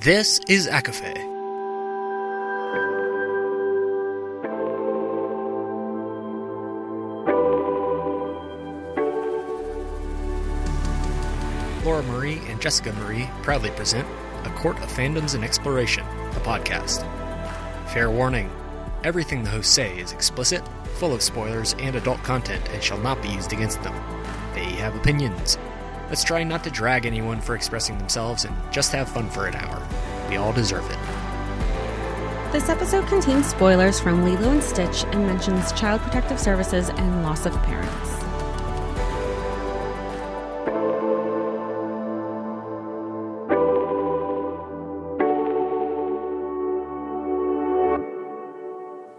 This is ACOFAE. Laura Marie and Jessica Marie proudly present A Court of Fandoms and Exploration, a podcast. Fair warning, everything the hosts say is explicit, full of spoilers and adult content and shall not be used against them. They have opinions. Let's try not to drag anyone for expressing themselves and just have fun for an hour. We all deserve it. This episode contains spoilers from Lilo and Stitch and mentions Child Protective Services and loss of parents.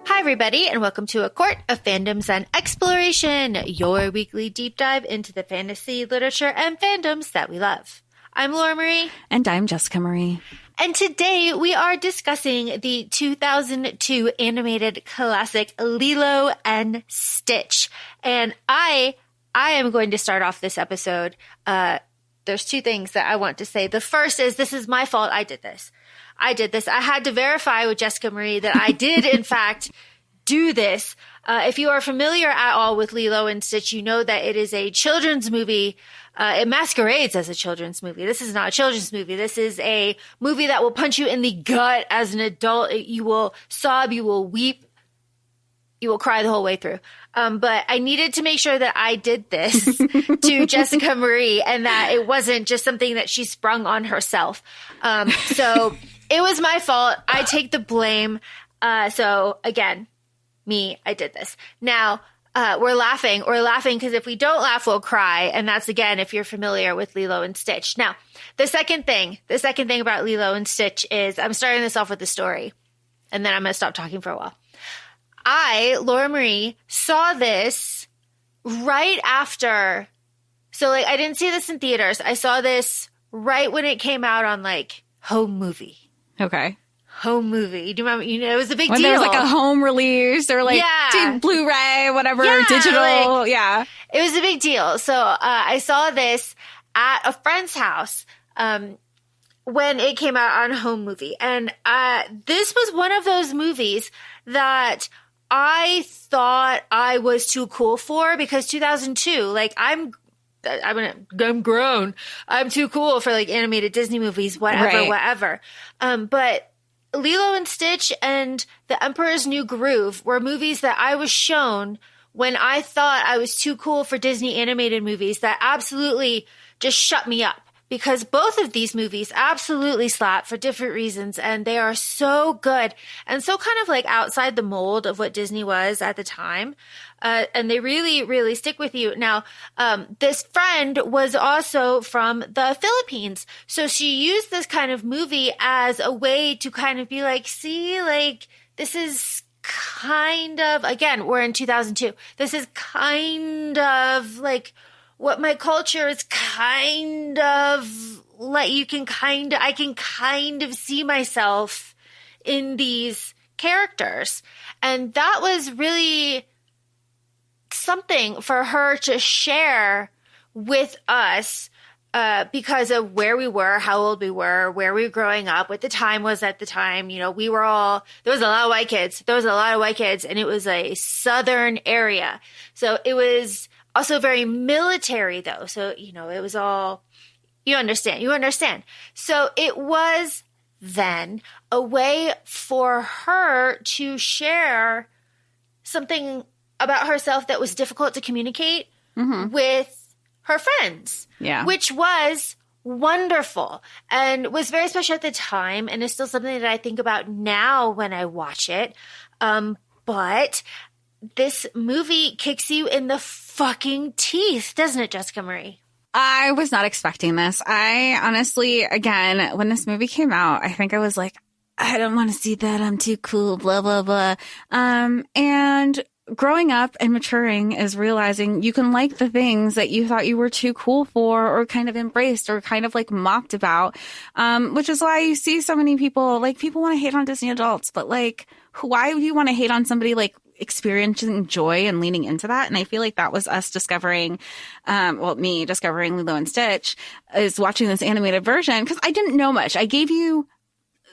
Hi, everybody, and welcome to A Court of Fandoms and Exploration, your weekly deep dive into the fantasy, literature, and fandoms that we love. I'm Laura Marie. And I'm Jessica Marie. And today we are discussing the 2002 animated classic Lilo and Stitch. And I am going to start off this episode. There's two things that I want to say. The first is this is my fault. I did this. I had to verify with Jessica Marie that I did, in fact, do this. If you are familiar at all with Lilo and Stitch, you know that it is a children's movie. It masquerades as a children's movie. This is not a children's movie. This is a movie that will punch you in the gut as an adult. You will sob, you will weep, you will cry the whole way through. But I needed to make sure that I did this to Jessica Marie and that it wasn't just something that she sprung on herself. So it was my fault. I take the blame. So again, I did this. Now, we're laughing because if we don't laugh, we'll cry. And that's, again, if you're familiar with Lilo and Stitch. Now, the second thing about Lilo and Stitch is I'm starting this off with the story, and then I'm going to stop talking for a while. Laura Marie, saw this right after. So, I didn't see this in theaters. I saw this right when it came out on, home movie. Okay. Home movie. Do you remember? It was a big when deal. When there was a home release or Blu-ray, whatever, digital. It was a big deal. So I saw this at a friend's house when it came out on home movie. And this was one of those movies that I thought I was too cool for because 2002, I'm grown. I'm too cool for animated Disney movies, whatever. But Lilo and Stitch and The Emperor's New Groove were movies that I was shown when I thought I was too cool for Disney animated movies that absolutely just shut me up. Because both of these movies absolutely slap for different reasons, and they are so good and so kind of outside the mold of what Disney was at the time. And they really, really stick with you. Now, this friend was also from the Philippines. So she used this kind of movie as a way to kind of be this is kind of, again, we're in 2002. This is kind of what my culture is kind of I can kind of see myself in these characters. And that was really something for her to share with us because of where we were, how old we were, where we were growing up, what the time was at the time. We were all, there was a lot of white kids. And it was a southern area. So it was also very military, though. So, it was all, you understand. So it was then a way for her to share something about herself that was difficult to communicate with her friends. Yeah. Which was wonderful and was very special at the time and is still something that I think about now when I watch it. But this movie kicks you in the fucking teeth, doesn't it, Jessica Marie? I was not expecting this. I honestly, again, when this movie came out, I think I was like, I don't want to see that. I'm too cool, blah, blah, blah. And growing up and maturing is realizing you can like the things that you thought you were too cool for or kind of embraced or kind of mocked about, which is why you see so many people, people want to hate on Disney adults, but why do you want to hate on somebody experiencing joy and leaning into that? And I feel that was us discovering, me discovering Lilo and Stitch is watching this animated version because I didn't know much. I gave you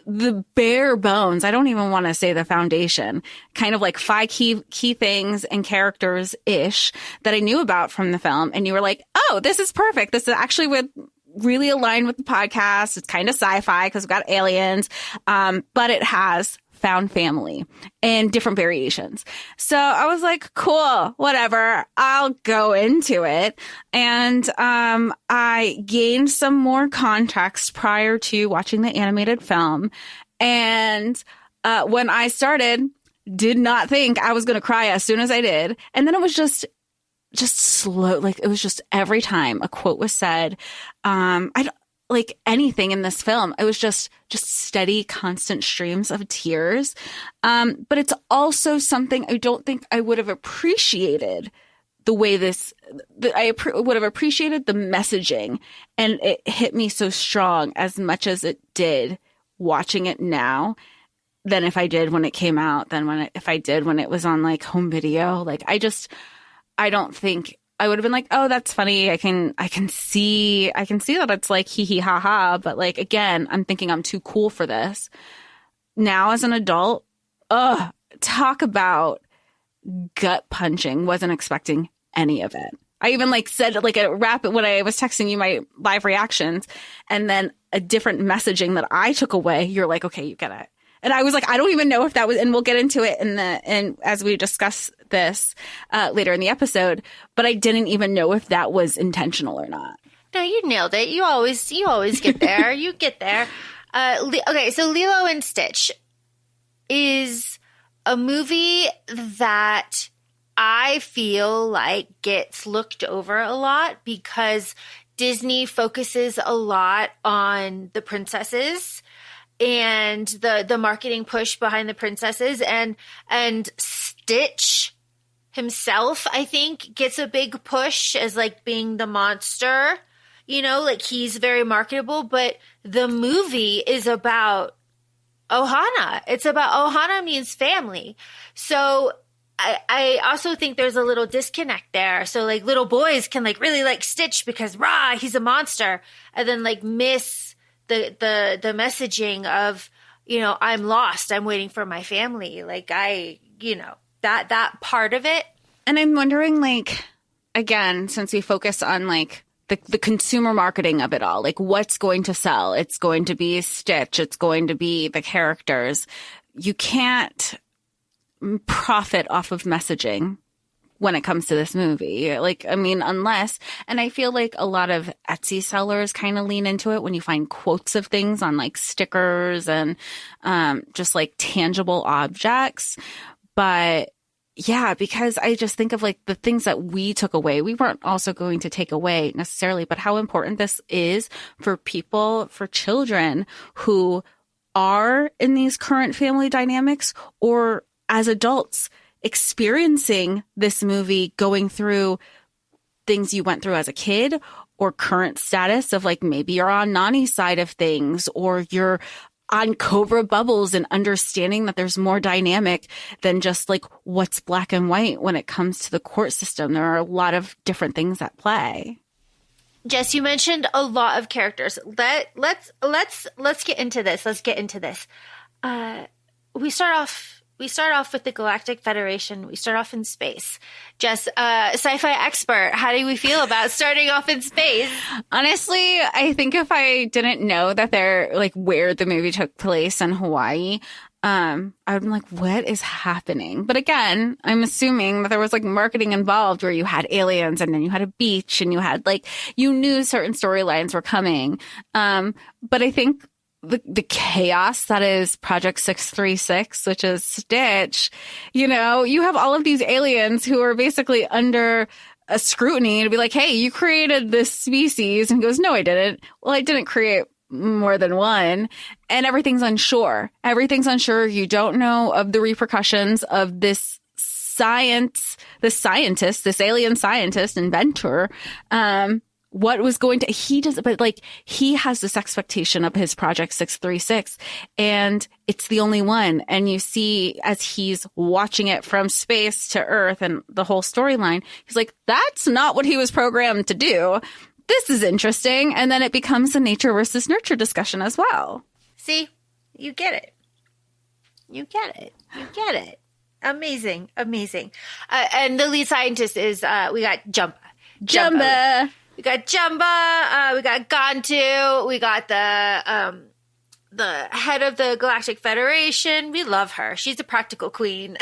the bare bones. I don't even want to say the foundation, kind of like 5 key things and characters ish that I knew about from the film. And you were like, oh, this is perfect. This is actually really aligned with the podcast. It's kind of sci-fi because we've got aliens, but it has found family and different variations. So I was like, cool, whatever, I'll go into it. And I gained some more context prior to watching the animated film. And when I started, did not think I was going to cry as soon as I did. And then it was just slow. Like, it was just every time a quote was said, I don't like anything in this film. It was just steady, constant streams of tears. But it's also something I don't think I would have appreciated the way I would have appreciated the messaging, and it hit me so strong as much as it did watching it now than if I did when it came out, if I did when it was on like home video. Like, I don't think I would have been like, oh, that's funny. I can see that it's like hee hee ha ha. But like, again, I'm thinking I'm too cool for this. Now as an adult, talk about gut punching. Wasn't expecting any of it. I even like said like a rapid when I was texting you my live reactions, and then a different messaging that I took away. You're like, okay, you get it. And I was like, I don't even know if that was, and we'll get into it and as we discuss this later in the episode, but I didn't even know if that was intentional or not. No, you nailed it. You always get there. You get there. Okay, so Lilo and Stitch is a movie that I feel like gets looked over a lot because Disney focuses a lot on the princesses and the marketing push behind the princesses, and Stitch himself, I think, gets a big push as like being the monster, you know, like he's very marketable, but the movie is about Ohana. It's about Ohana means family. So I also think there's a little disconnect there. So like little boys can like really like Stitch because he's a monster, and then like miss the messaging of, you know, I'm lost. I'm waiting for my family. Like that part of it. And I'm wondering, like, again, since we focus on like the consumer marketing of it all, like what's going to sell? It's going to be Stitch. It's going to be the characters. You can't profit off of messaging when it comes to this movie. Like, I mean, unless, and I feel like a lot of Etsy sellers kind of lean into it when you find quotes of things on like stickers and just like tangible objects. But yeah, because I just think of like the things that we took away. We weren't also going to take away necessarily, but how important this is for people, for children who are in these current family dynamics, or as adults experiencing this movie, going through things you went through as a kid, or current status of like maybe you're on Nani's side of things, or you're on Cobra Bubbles, and understanding that there's more dynamic than just like what's black and white when it comes to the court system. There are a lot of different things at play. Jess, you mentioned a lot of characters. Let's get into this. Let's get into this. We start off with the Galactic Federation. We start off in space. Jess, sci-fi expert, how do we feel about starting off in space? Honestly, I think if I didn't know that they're like where the movie took place in Hawaii, I would be like, what is happening? But again, I'm assuming that there was like marketing involved where you had aliens and then you had a beach and you had like, you knew certain storylines were coming. But I think the chaos that is Project 636, which is Stitch, you know, you have all of these aliens who are basically under a scrutiny to be like, hey, you created this species. And he goes, no, I didn't. Well, I didn't create more than one. And everything's unsure. Everything's unsure. You don't know of the repercussions of this scientist, this alien scientist, inventor, what was going to, he has this expectation of his Project 636, and it's the only one. And you see, as he's watching it from space to Earth and the whole storyline, he's like, that's not what he was programmed to do. This is interesting. And then it becomes a nature versus nurture discussion as well. See, You get it. You get it. You get it. Amazing. Amazing. And the lead scientist is, we got Jumba. We got Jumba. We got Gantu. We got the head of the Galactic Federation. We love her. She's a practical queen.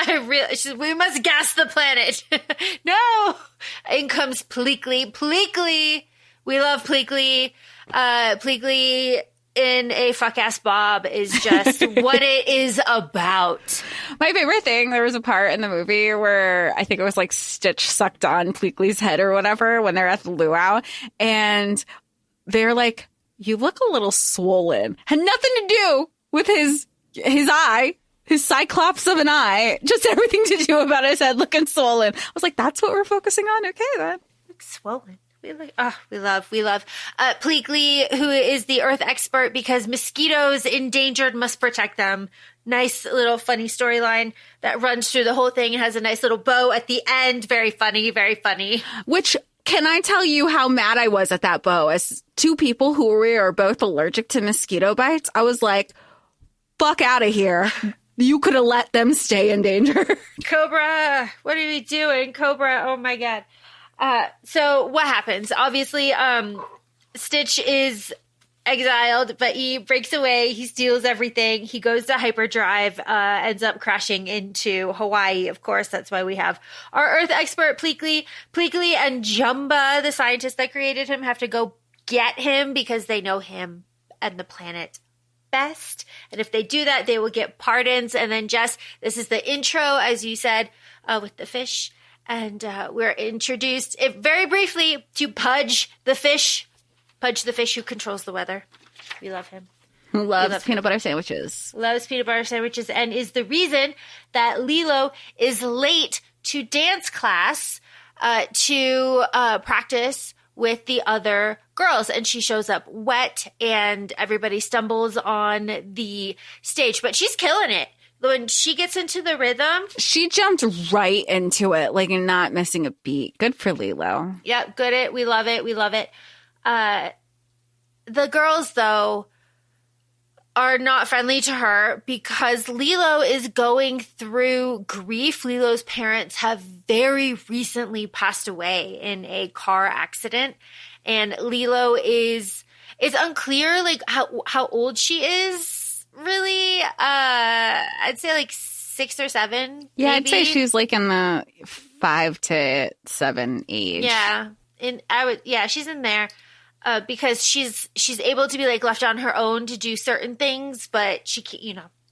We must gas the planet. No. In comes Pleakley. Pleakley. We love Pleakley. Pleakley in a fuck-ass bob is just what it is about. My favorite thing, there was a part in the movie where I think it was like Stitch sucked on Pleakley's head or whatever when they're at the luau. And they're like, you look a little swollen. Had nothing to do with his eye, his cyclops of an eye. Just everything to do about his head looking swollen. I was like, that's what we're focusing on? Okay, then. Looks swollen. We love Pleakley, who is the Earth expert because mosquitoes endangered must protect them. Nice little funny storyline that runs through the whole thing and has a nice little bow at the end. Very funny, very funny. Which, can I tell you how mad I was at that bow? As two people who are both allergic to mosquito bites, I was like, fuck out of here. You could have let them stay in danger. Cobra, what are you doing? Cobra, oh my God. So what happens? Obviously, Stitch is exiled, but he breaks away. He steals everything. He goes to hyperdrive, ends up crashing into Hawaii. Of course, that's why we have our Earth expert, Pleakley. Pleakley and Jumba, the scientist that created him, have to go get him because they know him and the planet best. And if they do that, they will get pardons. And then Jess, this is the intro, as you said, with the fish. And we're introduced very briefly to Pudge the fish. Pudge the fish who controls the weather. We love him. Who loves peanut butter sandwiches. Loves peanut butter sandwiches and is the reason that Lilo is late to dance class to practice with the other girls. And she shows up wet and everybody stumbles on the stage. But she's killing it. When she gets into the rhythm. She jumped right into it, like not missing a beat. Good for Lilo. Yeah, good. We love it. We love it. The girls, though, are not friendly to her because Lilo is going through grief. Lilo's parents have very recently passed away in a car accident. And Lilo is unclear, like, how old she is. Really, I'd say like 6 or 7. Yeah, maybe. I'd say she's like in the 5 to 7 age. Yeah, she's in there because she's able to be like left on her own to do certain things, but she,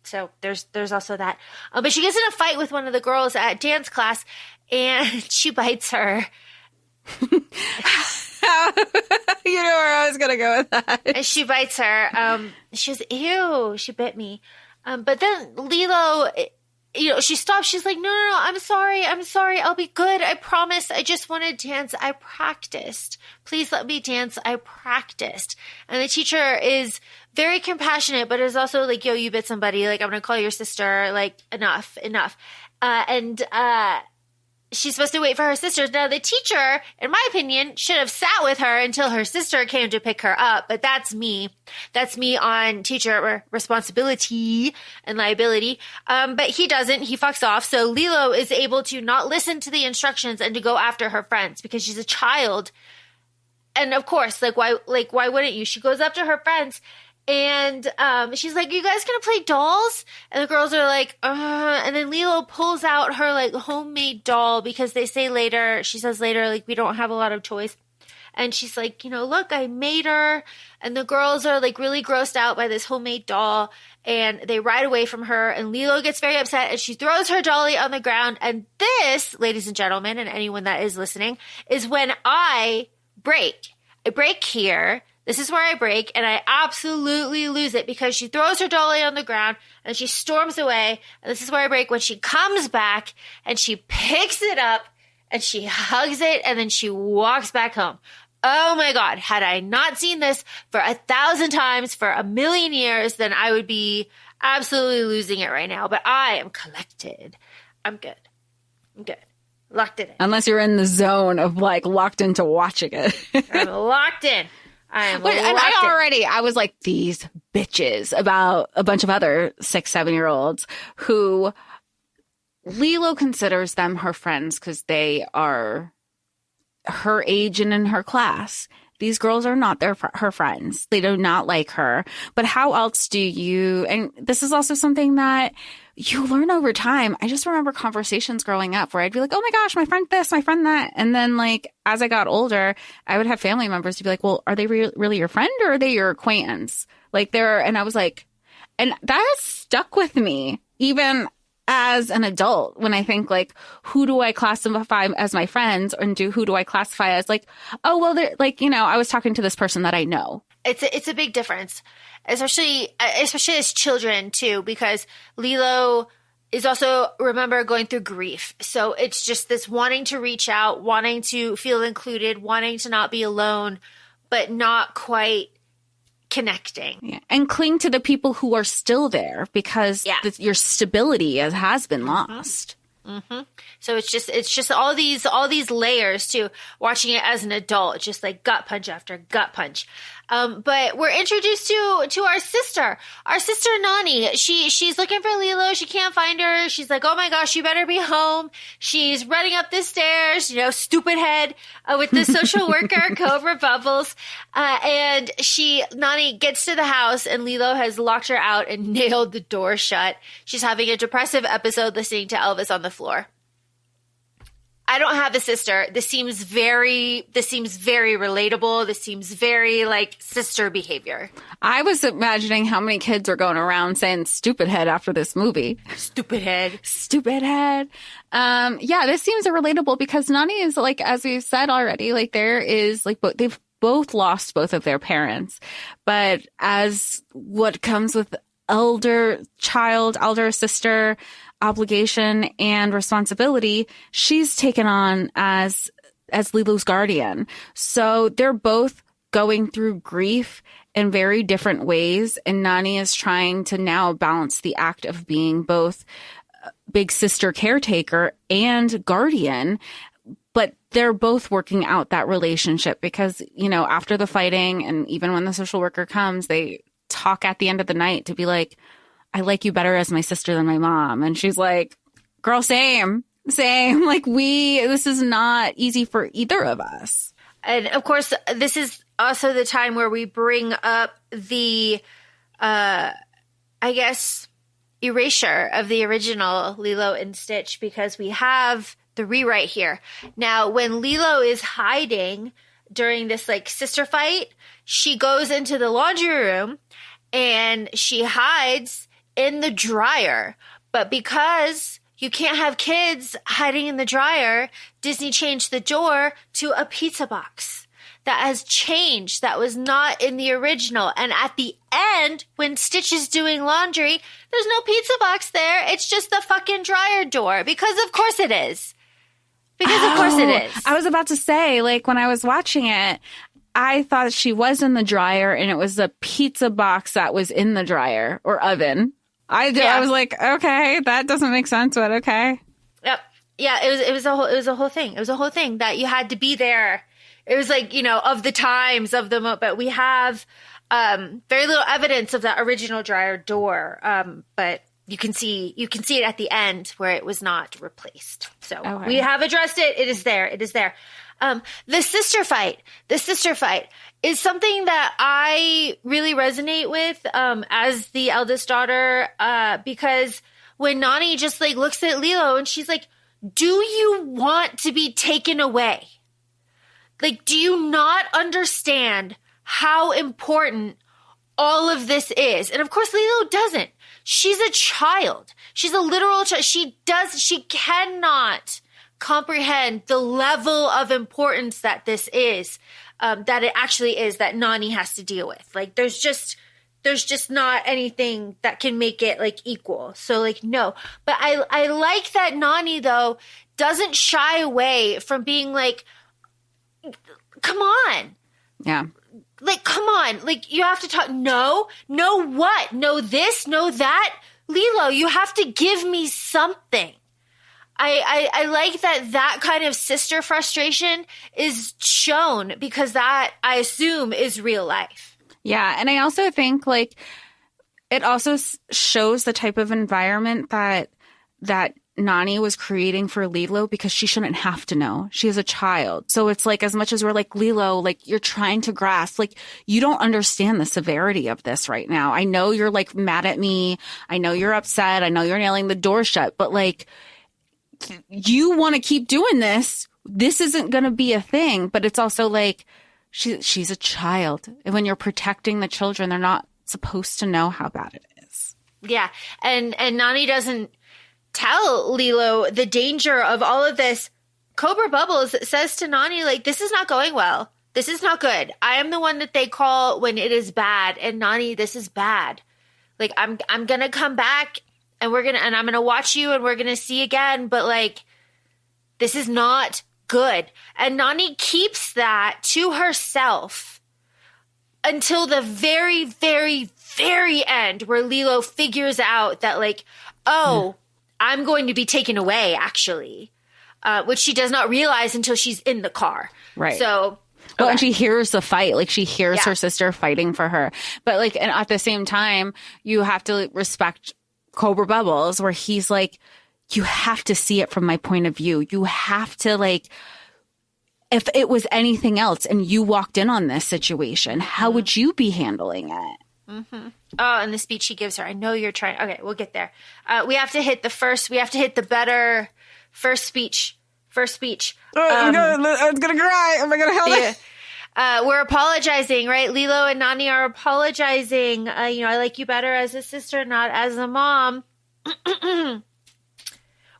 so there's also that. But she gets in a fight with one of the girls at dance class, and she bites her. You know where I was going to go with that. And she bites her. She goes, ew, she bit me. But then Lilo, she stops. She's like, no, I'm sorry. I'll be good. I promise. I just want to dance. I practiced. Please let me dance. I practiced. And the teacher is very compassionate, but is also like, yo, you bit somebody. Like, I'm going to call your sister. Like, enough. She's supposed to wait for her sister. Now, the teacher, in my opinion, should have sat with her until her sister came to pick her up. But that's me. That's me on teacher responsibility and liability. But he doesn't. He fucks off. So Lilo is able to not listen to the instructions and to go after her friends because she's a child. And of course, why wouldn't you? She goes up to her friends. And she's like, you guys gonna play dolls? And the girls are like, and then Lilo pulls out her like homemade doll because she says later, like, we don't have a lot of toys. And she's like, look, I made her. And the girls are like really grossed out by this homemade doll. And they ride away from her. And Lilo gets very upset and she throws her dolly on the ground. And this, ladies and gentlemen, and anyone that is listening, is when I break. I break here. This is where I break, and I absolutely lose it because she throws her dolly on the ground, and she storms away, and this is where I break when she comes back, and she picks it up, and she hugs it, and then she walks back home. Oh my God, had I not seen this for 1,000 times for 1,000,000 years, then I would be absolutely losing it right now, but I am collected. I'm good. Locked it in. Unless you're in the zone of like locked into watching it. I'm locked in. I was like, these bitches about a bunch of other 6-7-year-olds who Lilo considers them her friends because they are her age and in her class. These girls are not her friends. They do not like her. But how else do you, and this is also something that you learn over time. I just remember conversations growing up where I'd be like, oh my gosh, my friend this, my friend that. And then like, as I got older, I would have family members to be like, well, are they really your friend or are they your acquaintance? Like and I was like, and that has stuck with me even as an adult when I think like, who do I classify as my friends and who do I classify as like, oh, well, they're like, I was talking to this person that I know. It's a big difference, especially as children too, because Lilo is also, remember, going through grief. So it's just this wanting to reach out, wanting to feel included, wanting to not be alone, but not quite connecting. Yeah. And cling to the people who are still there because your stability has been lost. Mm-hmm. So it's just all these layers to watching it as an adult, just like gut punch after gut punch. But we're introduced to our sister Nani. She's looking for Lilo. She can't find her. She's like, oh my gosh, you better be home. She's running up the stairs, stupid head, with the social worker, Cobra Bubbles. And Nani gets to the house and Lilo has locked her out and nailed the door shut. She's having a depressive episode listening to Elvis on the floor. I don't have a sister. This seems very relatable. This seems very like sister behavior. I was imagining how many kids are going around saying stupid head after this movie. Stupid head. Stupid head. This seems relatable because Nani is like, as we've said already, like there is like, they've both lost both of their parents, but as what comes with elder sister obligation and responsibility, she's taken on as Lilo's guardian. So they're both going through grief in very different ways. And Nani is trying to now balance the act of being both big sister caretaker and guardian. But they're both working out that relationship because, after the fighting and even when the social worker comes, they talk at the end of the night to be like, I like you better as my sister than my mom. And she's like, girl, same. Like this is not easy for either of us. And of course, this is also the time where we bring up the, erasure of the original Lilo and Stitch because we have the rewrite here. Now, when Lilo is hiding during this like sister fight, she goes into the laundry room and she hides in the dryer. But because you can't have kids hiding in the dryer, Disney changed the door to a pizza box. That has changed. That was not in the original. And at the end, when Stitch is doing laundry, there's no pizza box there. It's just the fucking dryer door. Because of course it is. Of course it is. I was about to say, like, when I was watching it, I thought she was in the dryer and it was the pizza box that was in the dryer or oven. I was like, okay, that doesn't make sense, but okay. Yep. Yeah, it was a whole thing. It was a whole thing that you had to be there. It was like, of the times of the moment, but we have very little evidence of that original dryer door. But you can see it at the end where it was not replaced. So we have addressed it. It is there. The sister fight is something that I really resonate with as the eldest daughter because when Nani just like looks at Lilo and she's like, do you want to be taken away? Like, do you not understand how important all of this is? And of course, Lilo doesn't. She's a child. She's a literal child. She cannot comprehend the level of importance that this is, that it actually is, that Nani has to deal with. Like, there's just not anything that can make it like equal. So like, no, but I like that Nani though doesn't shy away from being like, come on. Yeah. Like, come on. Like, you have to talk. No what? No this, no that. Lilo, you have to give me something. I like that kind of sister frustration is shown because that, I assume, is real life. Yeah. And I also think like it also shows the type of environment that Nani was creating for Lilo because she shouldn't have to know. She is a child. So it's like, as much as we're like, Lilo, like you're trying to grasp, like you don't understand the severity of this right now. I know you're like mad at me. I know you're upset. I know you're nailing the door shut, but like you want to keep doing this. This isn't going to be a thing, but it's also like she's a child. And when you're protecting the children, they're not supposed to know how bad it is. Yeah. And Nani doesn't tell Lilo the danger of all of this. Cobra Bubbles says to Nani, like, this is not going well. This is not good. I am the one that they call when it is bad. And Nani, this is bad. Like, I'm going to come back and I'm going to watch you and we're going to see again. But like, this is not good. And Nani keeps that to herself until the very, very, very end where Lilo figures out that like, I'm going to be taken away, actually, which she does not realize until she's in the car. Right. So, well, and she hears the fight, like she hears her sister fighting for her. But like, and at the same time, you have to respect Cobra Bubbles, where he's like, you have to see it from my point of view. You have to like, if it was anything else and you walked in on this situation, how would you be handling it? Mm-hmm. Oh, and the speech he gives her. I know you're trying. Okay, we'll get there. We have to hit the better first speech. I'm gonna cry. Am I gonna help it? We're apologizing, right? Lilo and Nani are apologizing. I like you better as a sister, not as a mom.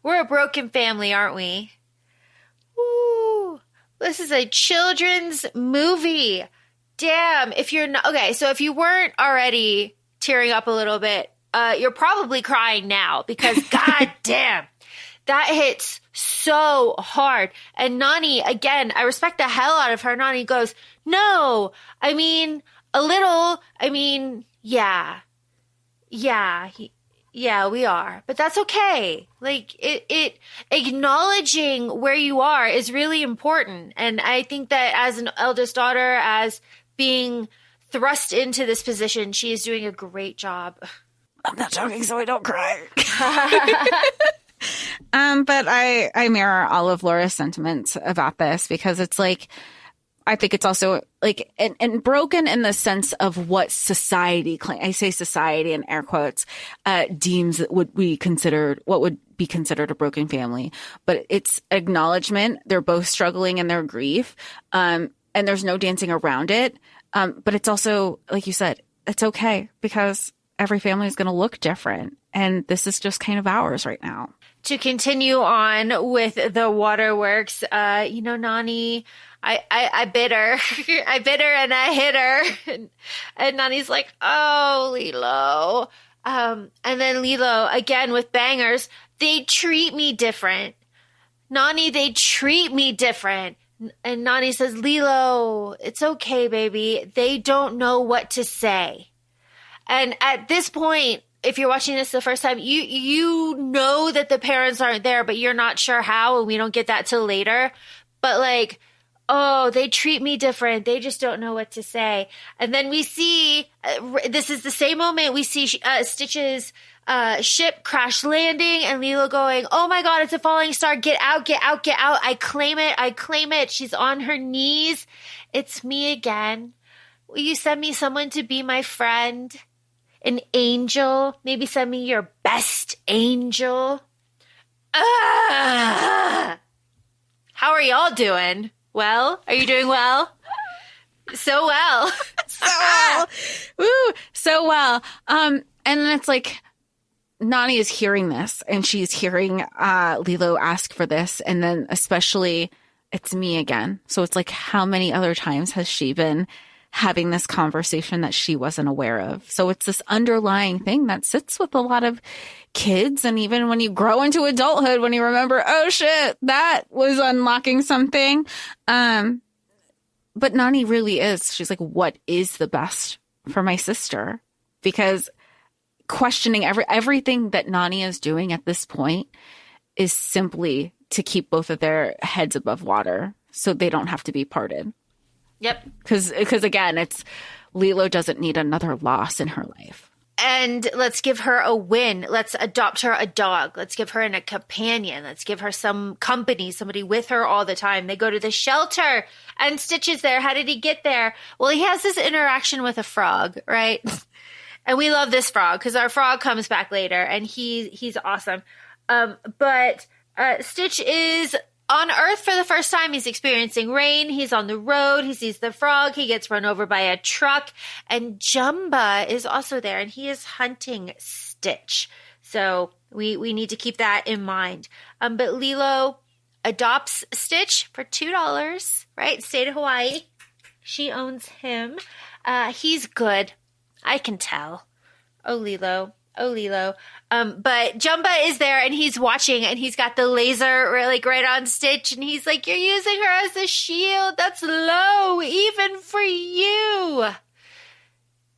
We're a broken family, aren't we? Woo! This is a children's movie. Damn, if you're not okay, so if you weren't already tearing up a little bit, you're probably crying now because god damn, that hits so hard. And Nani, again, I respect the hell out of her. Nani goes, no, I mean, a little, I mean, yeah, we are, but that's okay. Like it acknowledging where you are is really important. And I think that as an eldest daughter, as being thrust into this position, she is doing a great job. I'm not joking, so I don't cry. But I mirror all of Laura's sentiments about this because it's like, I think it's also like, and broken in the sense of what society, I say society in air quotes, deems what would be considered a broken family. But it's acknowledgement. They're both struggling in their grief. And there's no dancing around it. But it's also, like you said, it's okay because every family is going to look different. And this is just kind of ours right now. To continue on with the waterworks, Nani, I bit her. I bit her and I hit her. And Nani's like, oh, Lilo. And then Lilo, again with bangers, they treat me different. Nani, they treat me different. And Nani says, Lilo, it's okay, baby. They don't know what to say. And at this point, if you're watching this the first time, you know that the parents aren't there, but you're not sure how, and we don't get that till later. But like, oh, they treat me different. They just don't know what to say. And then we see, this is the same moment, we see Stitch's ship crash landing and Lilo going, oh my God, it's a falling star. Get out, get out, get out. I claim it. She's on her knees. It's me again. Will you send me someone to be my friend? An angel? Maybe send me your best angel. How are y'all doing? Well, are you doing well? So well. So well. Woo, so well. And then it's like, Nani is hearing this and she's hearing Lilo ask for this. And then especially, it's me again. So it's like, how many other times has she been having this conversation that she wasn't aware of? So it's this underlying thing that sits with a lot of kids. And even when you grow into adulthood, when you remember, oh shit, that was unlocking something. But Nani really is. She's like, what is the best for my sister? Because questioning everything that Nani is doing at this point is simply to keep both of their heads above water so they don't have to be parted. Yep. Because again, it's Lilo doesn't need another loss in her life. And let's give her a win. Let's adopt her a dog. Let's give her a companion. Let's give her some company, somebody with her all the time. They go to the shelter and Stitch is there. How did he get there? Well, he has this interaction with a frog, right? And we love this frog because our frog comes back later and he's awesome. But Stitch is on Earth for the first time. He's experiencing rain. He's on the road. He sees the frog. He gets run over by a truck. And Jumba is also there, and he is hunting Stitch. So we need to keep that in mind. But Lilo adopts Stitch for $2, right? State of Hawaii. She owns him. He's good. I can tell. Oh, Lilo. Oh, Lilo. But Jumba is there and he's watching and he's got the laser right on Stitch and he's like, you're using her as a shield. That's low, even for you.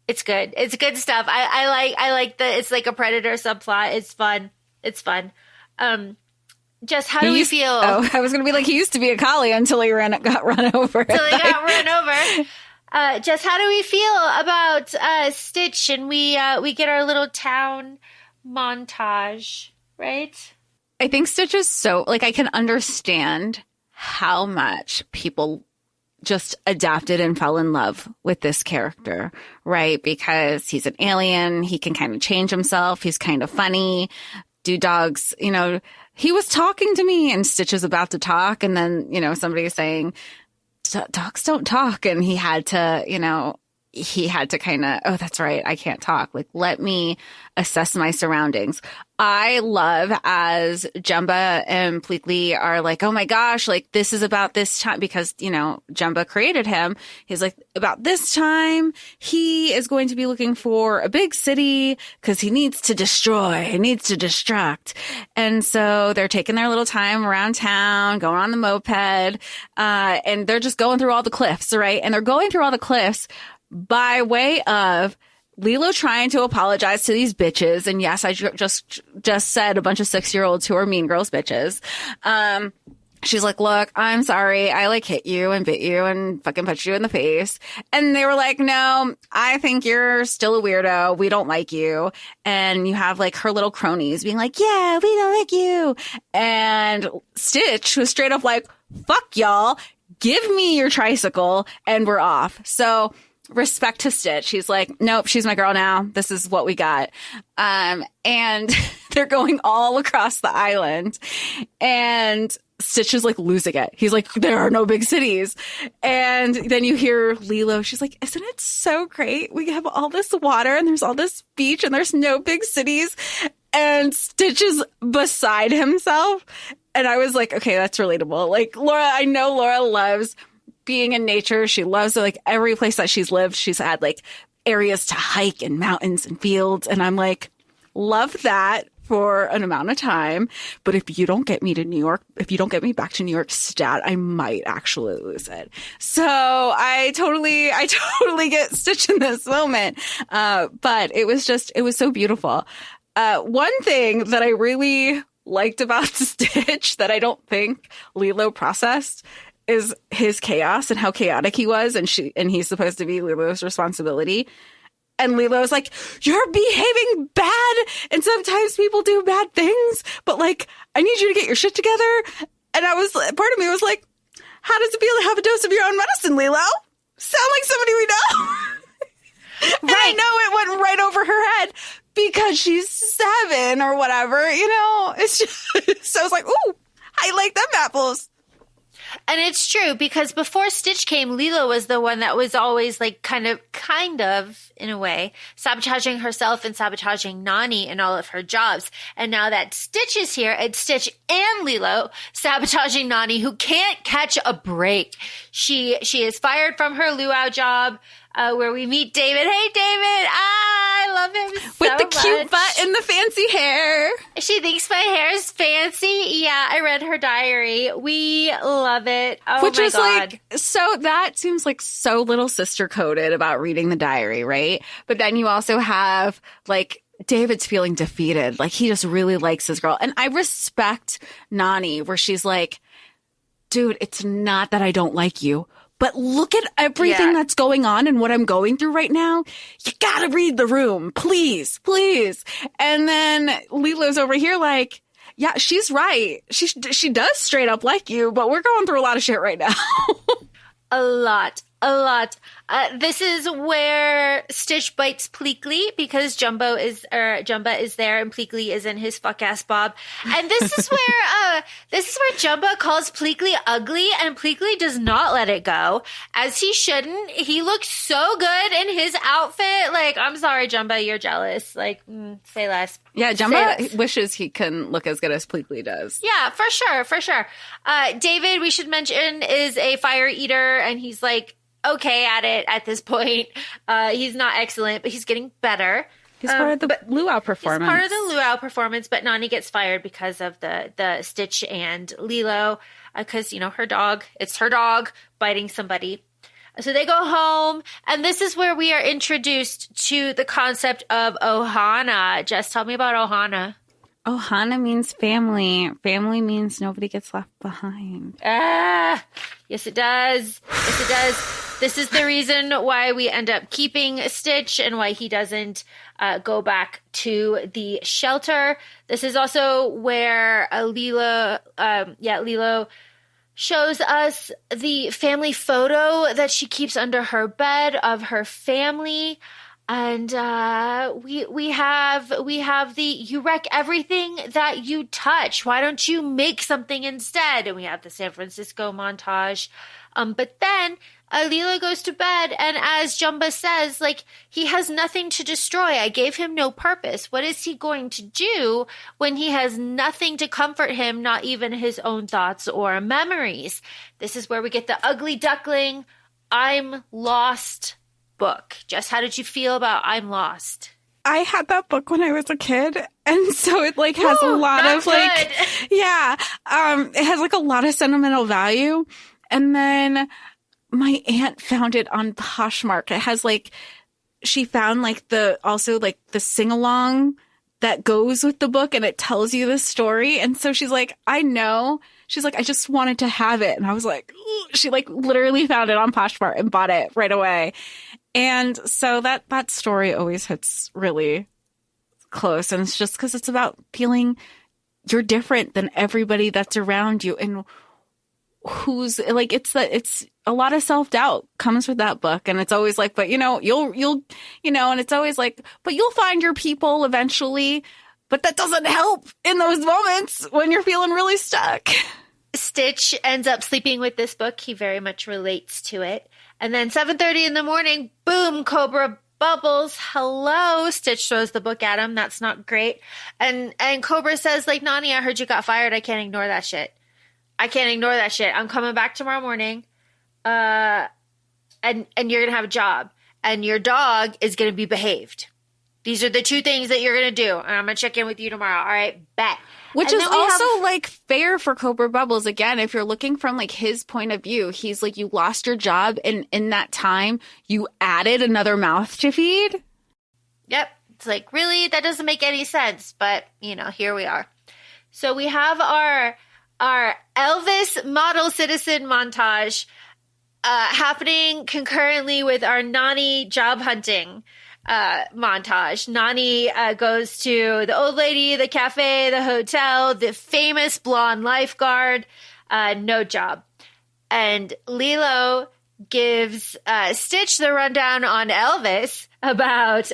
It's good. It's good stuff. I like the, it's like a Predator subplot. It's fun. It's fun. Jess, how do we feel? Oh, I was going to be like, he used to be a collie until he got run over. Until he got run over. Jess, how do we feel about Stitch and we get our little town montage, right? I think Stitch is so, like, I can understand how much people just adapted and fell in love with this character, right? Because he's an alien. He can kind of change himself. He's kind of funny. Do dogs, he was talking to me and Stitch is about to talk. And then, somebody is saying, dogs don't talk. And he had to kind of, oh, that's right, I can't talk. Like, let me assess my surroundings. I love as Jumba and Pleakley are like, oh my gosh, like this is about this time because, Jumba created him. He's like, about this time, he is going to be looking for a big city because he needs to destroy, he needs to destruct. And so they're taking their little time around town, going on the moped, and they're just going through all the cliffs, right? And they're going through all the cliffs by way of Lilo trying to apologize to these bitches. And yes, I just said a bunch of 6-year-olds who are mean girls bitches. She's like, look, I'm sorry. I like hit you and bit you and fucking punched you in the face. And they were like, no, I think you're still a weirdo. We don't like you. And you have like her little cronies being like, yeah, we don't like you. And Stitch was straight up like, fuck y'all. Give me your tricycle and we're off. So respect to Stitch. He's like, nope, she's my girl now. This is what we got. And they're going all across the island. And Stitch is like losing it. He's like, there are no big cities. And then you hear Lilo. She's like, isn't it so great? We have all this water and there's all this beach and there's no big cities. And Stitch is beside himself. And I was like, okay, that's relatable. Like Laura, I know Laura loves being in nature. She loves like every place that she's lived. She's had like areas to hike and mountains and fields. And I'm like, love that for an amount of time. But if you don't get me to New York, if you don't get me back to New York stat, I might actually lose it. So I totally get Stitch in this moment. But it was so beautiful. One thing that I really liked about Stitch that I don't think Lilo processed is his chaos and how chaotic he was. And he's supposed to be Lilo's responsibility. And Lilo's like, you're behaving bad. And sometimes people do bad things, but like, I need you to get your shit together. And part of me was like, how does it feel to have a dose of your own medicine, Lilo? Sound like somebody we know. And I know it went right over her head because she's 7 or whatever, it's just, so I was like, ooh, I like them apples. And it's true because before Stitch came, Lilo was the one that was always like kind of in a way sabotaging herself and sabotaging Nani in all of her jobs. And now that Stitch is here, it's Stitch and Lilo sabotaging Nani, who can't catch a break. She is fired from her luau job. Where we meet David. Hey, David. I love him so with the much. Cute butt and the fancy hair. She thinks my hair is fancy. Yeah, I read her diary. We love it. Oh, which my is God. Like, so that seems like so little sister coded about reading the diary, right? But then you also have like David's feeling defeated. Like, he just really likes his girl. And I respect Nani, where she's like, dude, it's not that I don't like you, but look at everything that's going on and what I'm going through right now. You gotta read the room, please, please. And then Lilo's over here like, yeah, she's right. She does straight up like you, but we're going through a lot of shit right now. A lot. This is where Stitch bites Pleakley because Jumba is there and Pleakley is in his fuck ass bob. And this is where Jumba calls Pleakley ugly, and Pleakley does not let it go, as he shouldn't. He looks so good in his outfit. Like, I'm sorry, Jumba, you're jealous. Like, say less. Yeah, Jumba wishes he can look as good as Pleakley does. Yeah, for sure. David, we should mention, is a fire eater, and he's like, okay at it at this point. He's not excellent, but he's getting better. He's part of the luau performance. But Nani gets fired because of the Stitch and Lilo, because, it's her dog biting somebody. So they go home, and this is where we are introduced to the concept of Ohana. Jess, tell me about Ohana. Ohana means family. Family means nobody gets left behind. Yes, it does. This is the reason why we end up keeping Stitch and why he doesn't go back to the shelter. This is also where Lilo shows us the family photo that she keeps under her bed of her family. And we have the you wreck everything that you touch. Why don't you make something instead? And we have the San Francisco montage. But then Lilo goes to bed, and as Jumba says, like, he has nothing to destroy. I gave him no purpose. What is he going to do when he has nothing to comfort him, not even his own thoughts or memories? This is where we get the ugly duckling, I'm lost book. Jess, how did you feel about I'm Lost? I had that book when I was a kid, and so it like has a lot of like, it has like a lot of sentimental value. And then my aunt found it on Poshmark. It has like, she found like the sing along that goes with the book, and it tells you the story. And so she's like, I know. She's like, I just wanted to have it. And I was like, ooh. She like literally found it on Poshmark and bought it right away. And so that story always hits really close. And it's just because it's about feeling you're different than everybody that's around you. And who's like, it's a lot of self-doubt comes with that book. And it's always like, but you'll, and it's always like, but you'll find your people eventually. But that doesn't help in those moments when you're feeling really stuck. Stitch ends up sleeping with this book. He very much relates to it. And then 7:30 in the morning, boom, Cobra Bubbles. Hello. Stitch throws the book at him. That's not great. And Cobra says, like, Nani, I heard you got fired. I can't ignore that shit. I'm coming back tomorrow morning. And you're going to have a job. And your dog is going to be behaved. These are the two things that you're going to do. And I'm going to check in with you tomorrow. All right, bet. Which is also like fair for Cobra Bubbles. Again, if you're looking from like his point of view, he's like, you lost your job. And in that time, you added another mouth to feed. Yep. It's like, really? That doesn't make any sense. But, here we are. So we have our Elvis model citizen montage happening concurrently with our Nani job hunting montage. Nani goes to the old lady, the cafe, the hotel, the famous blonde lifeguard, no job. And Lilo gives Stitch the rundown on Elvis about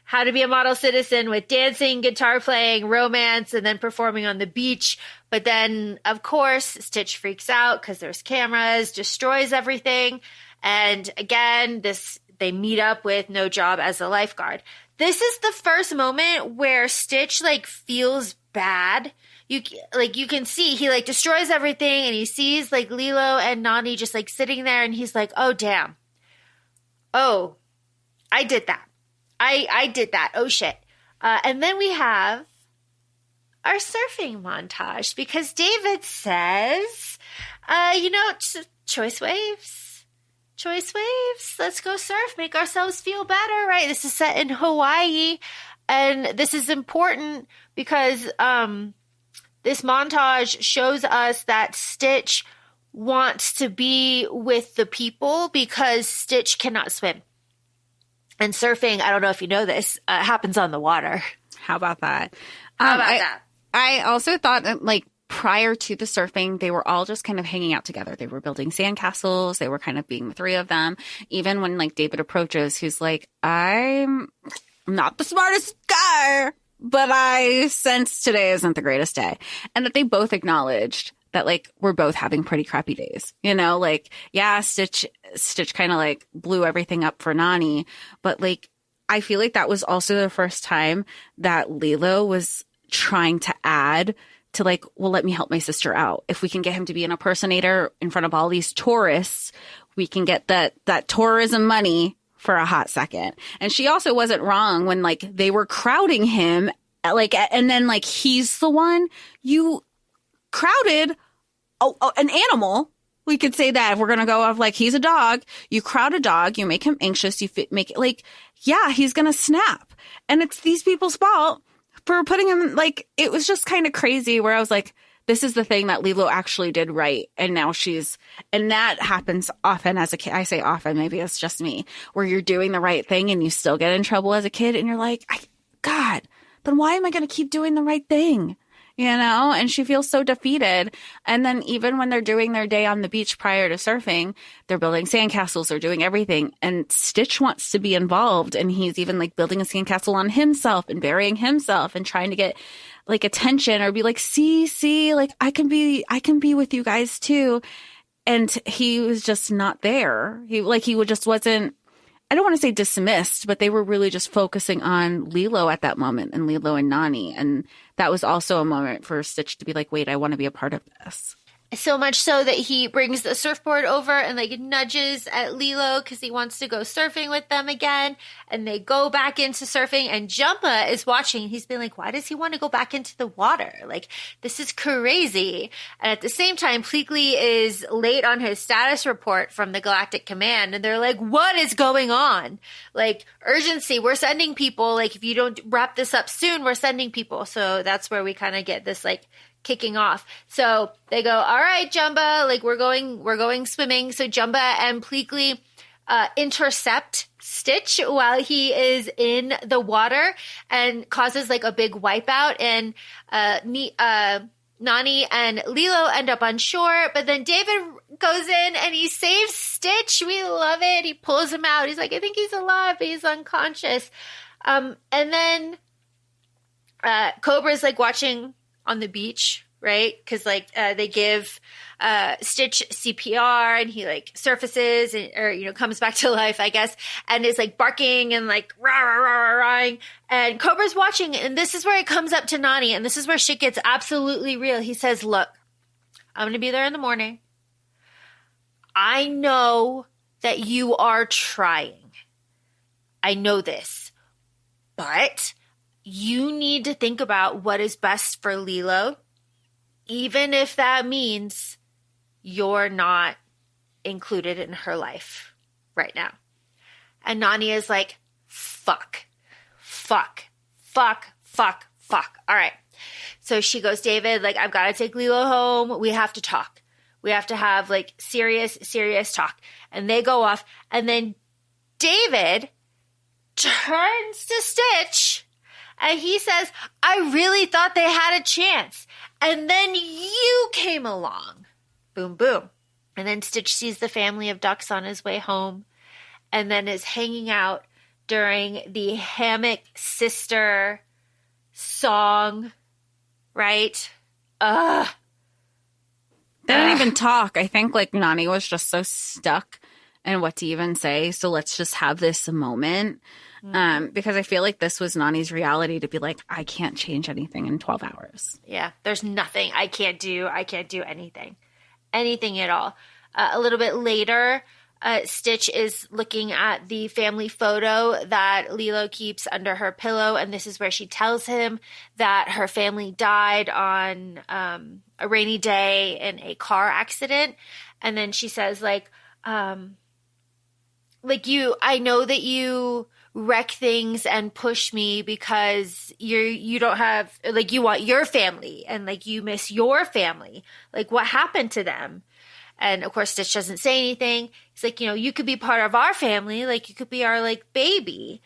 how to be a model citizen with dancing, guitar playing, romance, and then performing on the beach. But then, of course, Stitch freaks out because there's cameras, destroys everything. And again, they meet up with no job as a lifeguard. This is the first moment where Stitch like feels bad. You can see he like destroys everything, and he sees like Lilo and Nani just like sitting there, and he's like, oh damn. Oh, I did that. I did that. Oh shit. And then we have our surfing montage because David says, choice waves. Choice waves. Let's go surf. Make ourselves feel better, right? This is set in Hawaii. And this is important because this montage shows us that Stitch wants to be with the people because Stitch cannot swim. And surfing, I don't know if you know this, happens on the water. How about that? That? I also thought that, like, prior to the surfing, they were all just kind of hanging out together. They were building sandcastles. They were kind of being the three of them. Even when, like, David approaches, who's like, I'm not the smartest guy, but I sense today isn't the greatest day. And that they both acknowledged that, like, we're both having pretty crappy days. You know, like, yeah, Stitch kind of, like, blew everything up for Nani. But, like, I feel like that was also the first time that Lilo was trying to add to, like, well, let me help my sister out. If we can get him to be an impersonator in front of all these tourists, we can get that tourism money for a hot second. And she also wasn't wrong when, like, they were crowding him, like, and then, like, he's the one you crowded an animal. We could say that if we're going to go off, like, he's a dog, you crowd a dog, you make him anxious, you make it like, yeah, he's going to snap. And it's these people's fault for putting him, like, it was just kind of crazy where I was like, this is the thing that Lilo actually did right. And now and that happens often as a kid. I say often, maybe it's just me, where you're doing the right thing and you still get in trouble as a kid. And you're like, God, then why am I going to keep doing the right thing? You know, and she feels so defeated. And then even when they're doing their day on the beach prior to surfing, they're building sandcastles, they're doing everything. And Stitch wants to be involved. And he's even, like, building a sandcastle on himself and burying himself and trying to get, like, attention or be like, see, like, I can be with you guys too. And he was just not there. Just wasn't, I don't want to say dismissed, but they were really just focusing on Lilo at that moment and Lilo and Nani. And that was also a moment for Stitch to be like, wait, I want to be a part of this. So much so that he brings the surfboard over and, like, nudges at Lilo because he wants to go surfing with them again. And they go back into surfing, and Jumba is watching. He's been like, why does he want to go back into the water? Like, this is crazy. And at the same time, Pleakley is late on his status report from the Galactic Command. And they're like, what is going on? Like, urgency. We're sending people. Like, if you don't wrap this up soon, we're sending people. So that's where we kind of get this, like, kicking off. So they go, all right, Jumba, like, we're going swimming. So Jumba and Pleakley intercept Stitch while he is in the water and causes, like, a big wipeout. And Nani and Lilo end up on shore, but then David goes in and he saves Stitch. We love it. He pulls him out. He's like, I think he's alive, but he's unconscious. And then Cobra's, like, watching on the beach, right? Because, like, they give Stitch CPR and he, like, surfaces or comes back to life, I guess, and is, like, barking and, like, rah, rah, rah, rah, rah. And Cobra's watching, and this is where it comes up to Nani, and this is where shit gets absolutely real. He says, look, I'm going to be there in the morning. I know that you are trying. I know this. But you need to think about what is best for Lilo, even if that means you're not included in her life right now. And Nani is like, fuck. All right. So she goes, David, like, I've got to take Lilo home. We have to talk. We have to have, like, serious talk. And they go off. And then David turns to Stitch and he says, I really thought they had a chance. And then you came along. Boom, boom. And then Stitch sees the family of ducks on his way home and then is hanging out during the Hammock Sister song, right? They didn't even talk. I think, like, Nani was just so stuck in what to even say. So let's just have this moment. Because I feel like this was Nani's reality to be like, I can't change anything in 12 hours. Yeah, there's nothing I can't do. I can't do anything at all. A little bit later, Stitch is looking at the family photo that Lilo keeps under her pillow. And this is where she tells him that her family died on a rainy day in a car accident. And then she says, I know that you wreck things and push me because you don't have, like, you want your family and, like, you miss your family. Like, what happened to them? And of course, Stitch doesn't say anything. He's like, you could be part of our family. Like, you could be our, like, baby,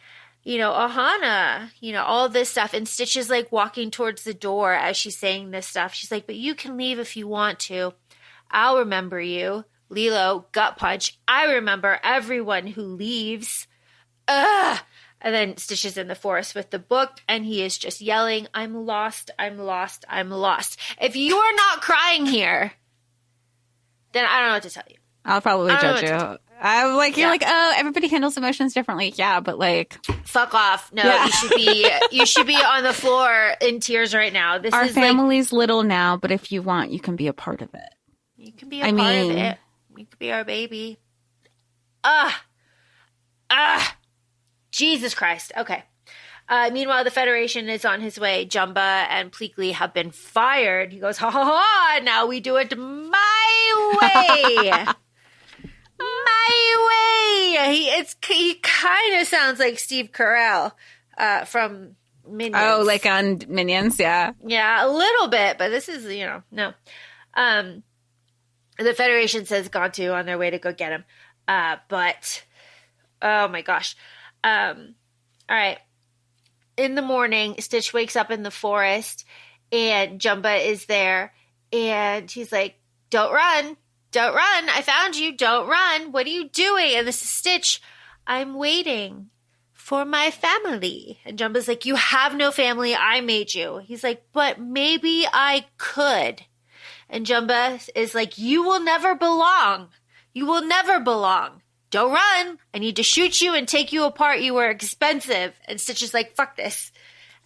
Ohana, all this stuff. And Stitch is, like, walking towards the door as she's saying this stuff. She's like, but you can leave if you want to. I'll remember you. Lilo, gut punch. I remember everyone who leaves. Ugh. And then Stitch is in the forest with the book, and he is just yelling, I'm lost, I'm lost, I'm lost. If you are not crying here, then I don't know what to tell you. I'll probably judge you. I'm like, you're like, oh, everybody handles emotions differently. Yeah, but like, fuck off. No, yeah. you should be on the floor in tears right now. Our family's like, little now, but if you want, you can be a part of it. You can be a part of it. You could be our baby. Jesus Christ. Okay. Meanwhile, the Federation is on his way. Jumba and Pleakley have been fired. He goes, ha ha ha, now we do it my way. My way. He kind of sounds like Steve Carell from Minions. Oh, like on Minions, yeah. Yeah, a little bit, but this is, no. The Federation says gone to on their way to go get him. But, oh my gosh. All right. In the morning, Stitch wakes up in the forest and Jumba is there and he's like, don't run. Don't run. I found you. Don't run. What are you doing? And this is Stitch. I'm waiting for my family. And Jumba's like, you have no family. I made you. He's like, but maybe I could. And Jumba is like, you will never belong. You will never belong. Don't run. I need to shoot you and take you apart. You were expensive. And Stitch is like, fuck this.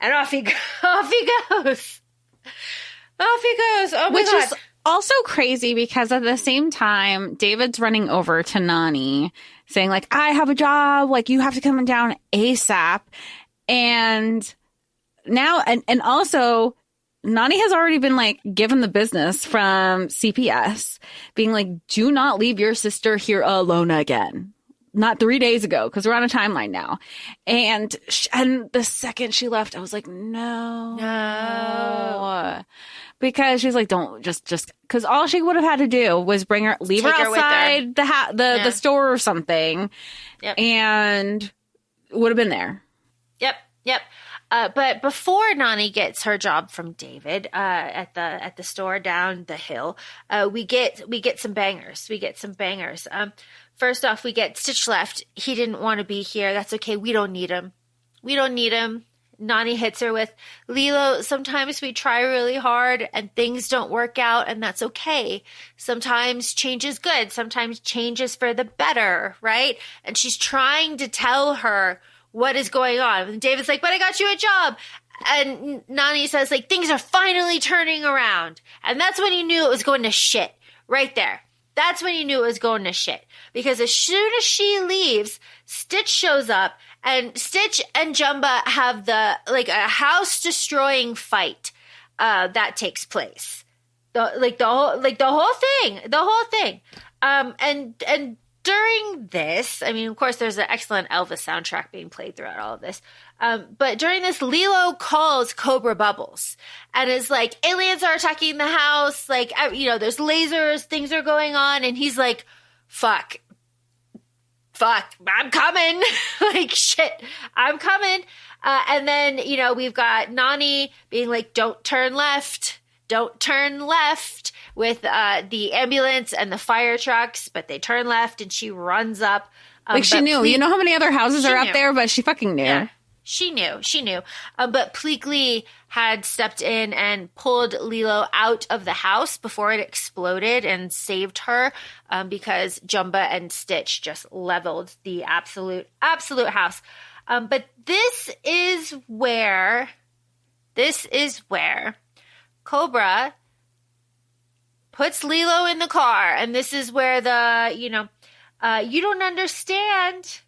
And off he goes. Off he goes. Oh my God. Which is also crazy because at the same time, David's running over to Nani saying like, I have a job. Like, you have to come down ASAP. And now, and also, Nani has already been like given the business from CPS being like, do not leave your sister here alone again. Not 3 days ago, because we're on a timeline now. And the second she left, I was like, no. Because she's like, don't just because all she would have had to do was leave her outside the store or something. Yep. And would have been there. Yep. But before Nani gets her job from David at the store down the hill, we get some bangers. First off, we get Stitch left. He didn't want to be here. That's okay. We don't need him. Nani hits her with, Lilo, sometimes we try really hard and things don't work out, and that's okay. Sometimes change is good. Sometimes change is for the better, right? And she's trying to tell her what is going on. And David's like, but I got you a job. And Nani says, like, things are finally turning around. And that's when you knew it was going to shit. Right there. That's when you knew it was going to shit. Because as soon as she leaves, Stitch shows up, and Stitch and Jumba have a house-destroying fight that takes place. The whole thing. And during this, I mean, of course, there's an excellent Elvis soundtrack being played throughout all of this. But during this, Lilo calls Cobra Bubbles and is like, aliens are attacking the house. Like, there's lasers, things are going on. And he's like, fuck, I'm coming. Like, shit, I'm coming. And then, we've got Nani being like, don't turn left with the ambulance and the fire trucks, but they turn left and she runs up. She knew. You know how many other houses are out there, but she fucking knew. Yeah, she knew. But Pleakley had stepped in and pulled Lilo out of the house before it exploded and saved her because Jumba and Stitch just leveled the absolute house. But this is where Cobra puts Lilo in the car, and this is where you don't understand.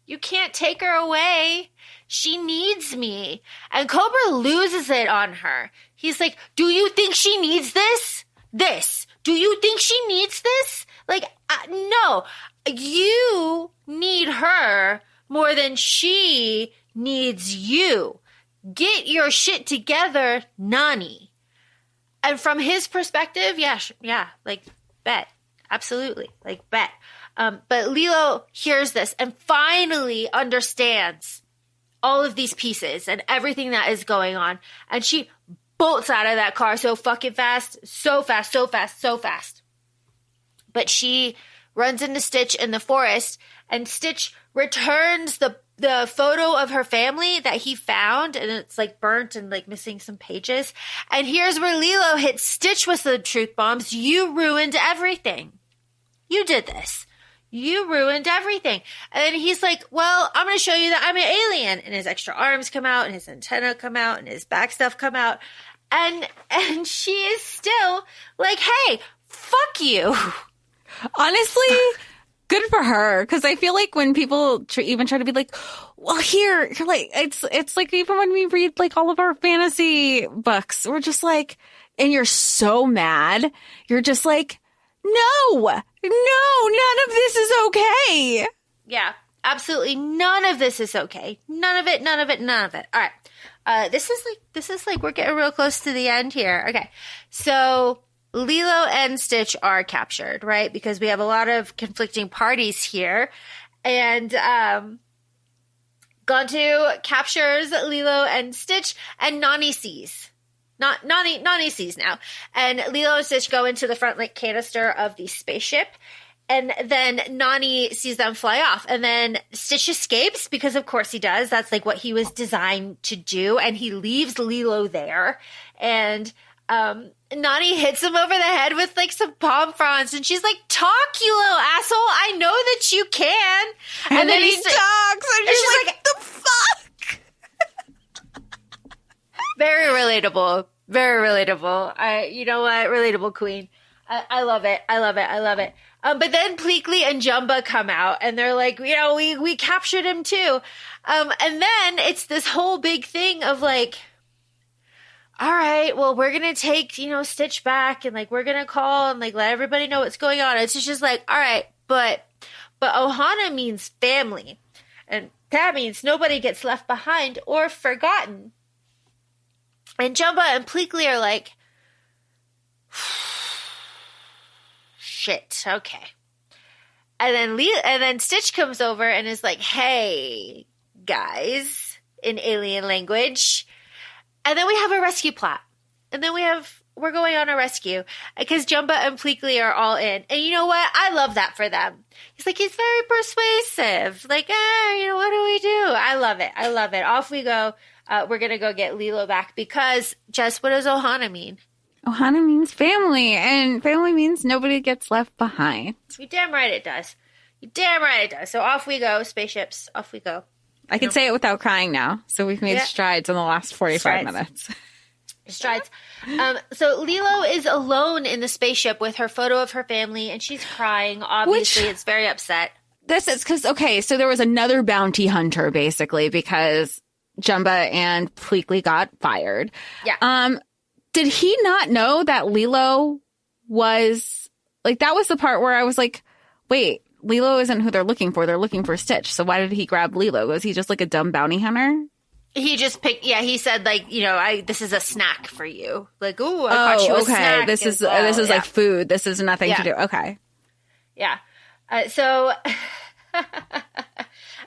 You can't take her away. She needs me. And Cobra loses it on her. He's like, do you think she needs this? Do you think she needs this? Like, no. You need her more than she needs you. Get your shit together, Nani. And from his perspective, yeah, like, bet. Absolutely. Like, bet. But Lilo hears this and finally understands all of these pieces and everything that is going on. And she bolts out of that car so fucking fast, so fast, so fast, so fast. But she runs into Stitch in the forest, and Stitch returns the photo of her family that he found, and it's like burnt and like missing some pages. And here's where Lilo hits Stitch with the truth bombs. You ruined everything. You did this. You ruined everything. And then he's like, well, I'm going to show you that I'm an alien. And his extra arms come out, and his antenna come out, and his back stuff come out. And she is still like, hey, fuck you. Honestly, good for her. Because I feel like when people even try to be like, well, you're like, it's like even when we read like all of our fantasy books, we're just like, and you're so mad. You're just like, no, none of this is okay. Yeah, absolutely. None of this is okay. None of it. All right. This is like we're getting real close to the end here. Okay. So Lilo and Stitch are captured, right? Because we have a lot of conflicting parties here. And Gontu captures Lilo and Stitch, and Nani sees. Nani sees now. And Lilo and Stitch go into the front like canister of the spaceship. And then Nani sees them fly off. And then Stitch escapes because of course he does. That's like what he was designed to do. And he leaves Lilo there. And Nani hits him over the head with like some palm fronds. And she's like, talk, you little asshole. I know that you can. And then he talks. And she's like, the fuck? Very relatable. Very relatable. You know what? Relatable queen. I love it. But then Pleakley and Jumba come out and they're like, you know, we captured him too. And then it's this whole big thing of like, all right, well, we're going to take, you know, Stitch back and like, we're going to call and like, let everybody know what's going on. It's just like, all right, but Ohana means family. And that means nobody gets left behind or forgotten. And Jumba and Pleakley are like, shit, okay. And then Stitch comes over and is like, hey, guys, in alien language. And then we have a rescue plot. And then we're going on a rescue. Because Jumba and Pleakley are all in. And you know what? I love that for them. He's like, he's very persuasive. Like, you know, what do we do? I love it. Off we go. We're going to go get Lilo back because, Jess, what does Ohana mean? Ohana means family, and family means nobody gets left behind. You're damn right it does. So off we go, spaceships, off we go. I can say it without crying now. So we've made strides in the last 45 minutes. Strides. So Lilo is alone in the spaceship with her photo of her family, and she's crying. Obviously, it's very upset. This is because, okay, so there was another bounty hunter, basically, because Jumba and Pleakley got fired. Yeah. Did he not know that Lilo was, like, that was the part where I was like, wait, Lilo isn't who they're looking for. They're looking for Stitch. So why did he grab Lilo? Was he just like a dumb bounty hunter? He just picked, he said, like, you know, this is a snack for you. Like, ooh, I caught you a snack. This is like food. This is nothing to do. Okay. Yeah. So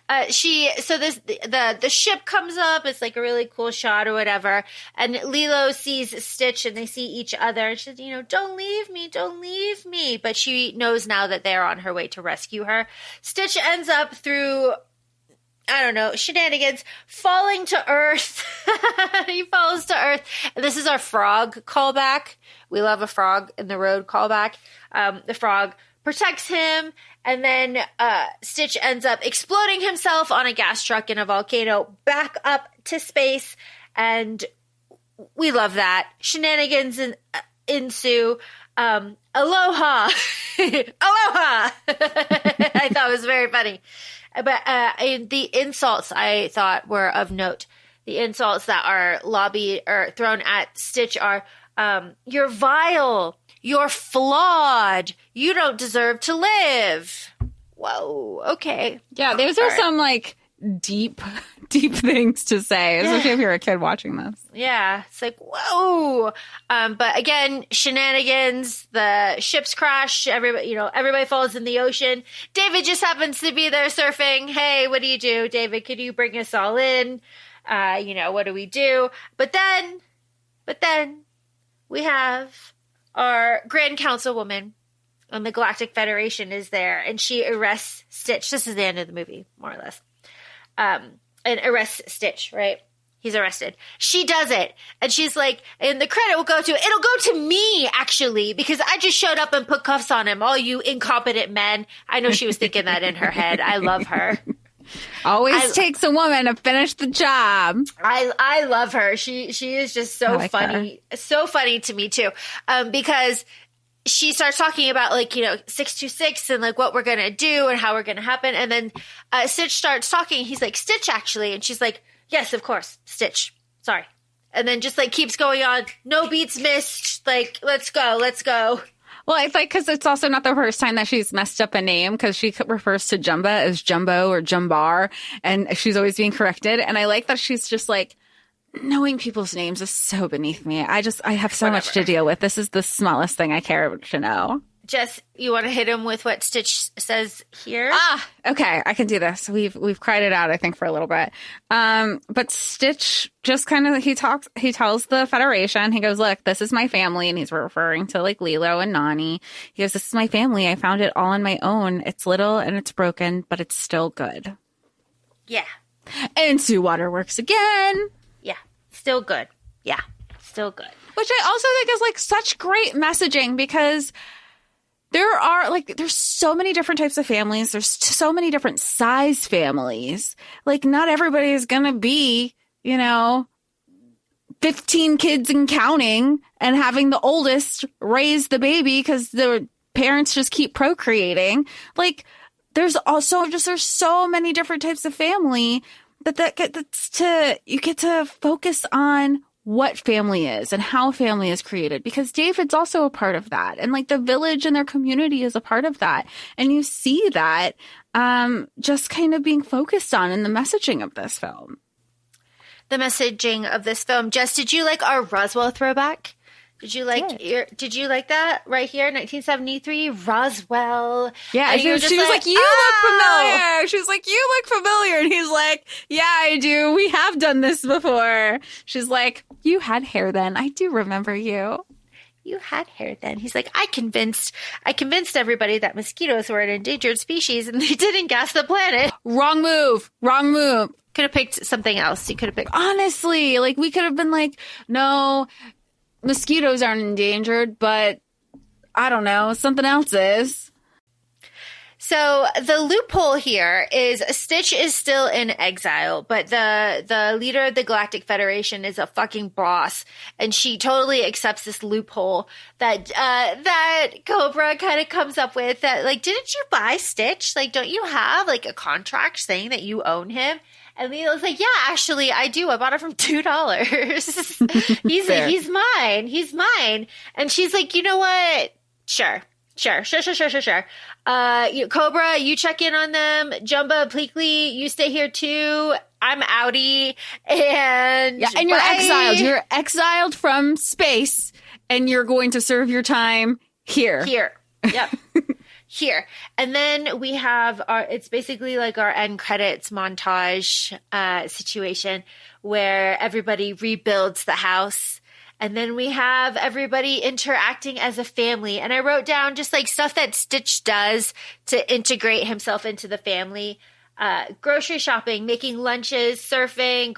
the ship comes up. It's like a really cool shot or whatever. And Lilo sees Stitch and they see each other. And she's, you know, don't leave me. But she knows now that they're on her way to rescue her. Stitch ends up through, I don't know, shenanigans, falling to Earth. He falls to Earth. And this is our frog callback. We love a frog in the road callback. The frog protects him. And then Stitch ends up exploding himself on a gas truck in a volcano back up to space. And we love that. Shenanigans ensue. Aloha. Aloha. I thought it was very funny. But the insults I thought were of note. The insults that are lobbied or thrown at Stitch are, you're vile. You're flawed. You don't deserve to live. Whoa. Okay. Yeah, those are some like deep things to say, especially if you're a kid watching this. Yeah, it's like, whoa. But again, shenanigans, the ships crash, everybody falls in the ocean. David just happens to be there surfing. Hey, what do you do, David? Could you bring us all in? What do we do? But then we have our Grand Councilwoman and the Galactic Federation is there, and she arrests Stitch. This is the end of the movie, more or less. And arrests Stitch, right? He's arrested. She does it. And she's like, and the credit it'll go to me, actually, because I just showed up and put cuffs on him. All you incompetent men. I know she was thinking that in her head. I love her. Always takes a woman to finish the job. I love her. She is just so funny. Her. So funny to me too. Because she starts talking about 626 and like what we're going to do and how we're going to happen. And then Stitch starts talking. He's like, Stitch, actually. And she's like, yes, of course. Stitch. Sorry. And then just keeps going on. No beats missed. Let's go. Well, I think because it's also not the first time that she's messed up a name, because she refers to Jumba as Jumbo or Jumbar, and she's always being corrected. And I like that she's just knowing people's names is so beneath me. I have so much to deal with. This is the smallest thing I care to know. Jess, you want to hit him with what Stitch says here? Okay, I can do this. We've cried it out, I think, for a little bit. But Stitch just kind of, he tells the Federation, he goes, look, this is my family, and he's referring to Lilo and Nani. He goes, this is my family. I found it all on my own. It's little and it's broken, but it's still good. Yeah. And Sue Waterworks again. Yeah, still good. Yeah, still good. Which I also think is such great messaging, because there's so many different types of families. There's so many different size families. Not everybody is going to be, 15 kids and counting, and having the oldest raise the baby because the parents just keep procreating. There's so many different types of family you get to focus on what family is and how family is created, because David's also a part of that. And the village and their community is a part of that. And you see that just kind of being focused on in the messaging of this film. Jess, did you like our Roswell throwback? Did you like that right here, 1973 Roswell? Yeah, and she was like, "You look familiar." She was like, "You look familiar," and he's like, "Yeah, I do. We have done this before." She's like, "You had hair then. I do remember you." You had hair then. He's like, I convinced everybody that mosquitoes were an endangered species, and they didn't gas the planet. Wrong move. Could have picked something else. You could have picked. Honestly, we could have been no. Mosquitoes aren't endangered, but I don't know, something else is. So the loophole here is Stitch is still in exile, but the leader of the Galactic Federation is a fucking boss, and she totally accepts this loophole that Cobra kind of comes up with. That didn't you buy Stitch? Don't you have a contract saying that you own him? And Lilo's like, yeah, actually, I do. I bought it from $2. He's mine. He's mine. And she's like, you know what? Sure. Cobra, you check in on them. Jumba, Pleakley, you stay here too. I'm outie. And you're exiled. You're exiled from space, and you're going to serve your time here. Yep. Here. And then we have it's basically our end credits montage situation where everybody rebuilds the house. And then we have everybody interacting as a family. And I wrote down just stuff that Stitch does to integrate himself into the family. Grocery shopping, making lunches, surfing,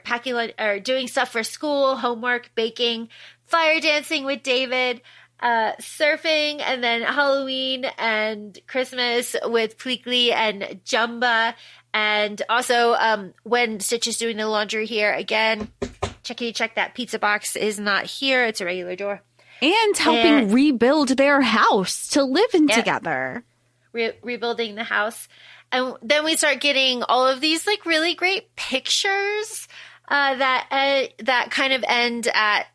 packing lunch, or doing stuff for school, homework, baking, fire dancing with David, surfing, and then Halloween and Christmas with Pleakley and Jumba. And also when Stitch is doing the laundry here, again, check that pizza box is not here. It's a regular door. And helping rebuild their house to live in together. Rebuilding the house. And then we start getting all of these really great pictures that kind of end at